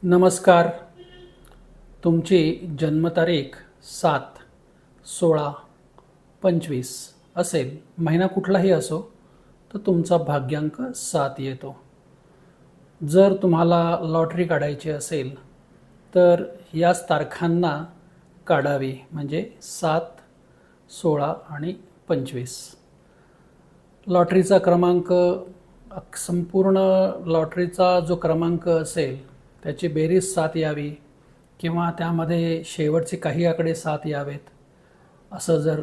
नमस्कार. तुमची जन्मतारीख 7/16/25 असेल, महिना कुठलाही असो, तर तुमचा भाग्यांक 7 येतो. जर तुम्हाला लॉटरी काढायची असेल तर याच तारखांना काढावी, म्हणजे 7, 16 आणि 25. लॉटरीचा क्रमांक, संपूर्ण लॉटरीचा जो क्रमांक असेल त्याची बेरीज 7 यावी किंवा त्यामध्ये शेवटचे काही आकडे 7 यावेत, असं जर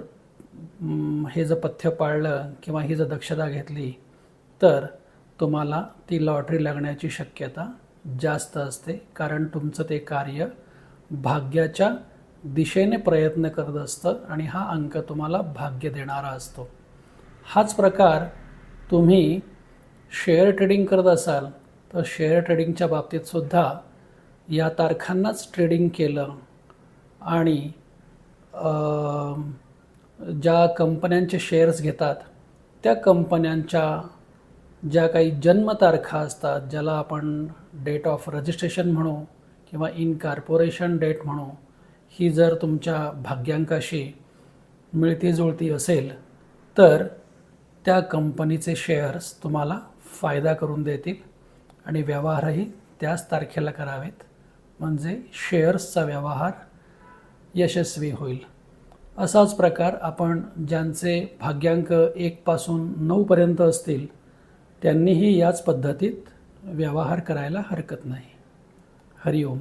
हे जर पथ्य पाळलं किंवा ही जर दक्षता घेतली तर तुम्हाला ती लॉटरी लागण्याची शक्यता जास्त असते. कारण तुमचं ते कार्य भाग्याच्या दिशेने प्रयत्न करत असतं आणि हा अंक तुम्हाला भाग्य देणारा असतो. हाच प्रकार तुम्ही शेअर ट्रेडिंग करत असाल तर शेअर ट्रेडिंगच्या बाबतीत सुद्धा या तारखांनाच ट्रेडिंग केलं आणि ज्या कंपन्यांचे शेअर्स घेतात त्या कंपन्यांच्या ज्या काही जन्मतारखा असतात, ज्याला आपण डेट ऑफ रजिस्ट्रेशन म्हणू किंवा इनकॉर्पोरेशन डेट म्हणू, ही जर तुमच्या भाग्यांकाशी मिळती जुळती असेल तर त्या कंपनीचे शेअर्स तुम्हाला फायदा करून देतील आणि व्यवहारही त्याच तारखेला करावेत, म्हणजे शेअर्सचा व्यवहार यशस्वी होईल. असाच प्रकार आपण ज्यांचे भाग्यांक 1 पासून 9 पर्यंत असतील त्यांनीही याच पद्धतीत व्यवहार करायला हरकत नाही. हरिओम.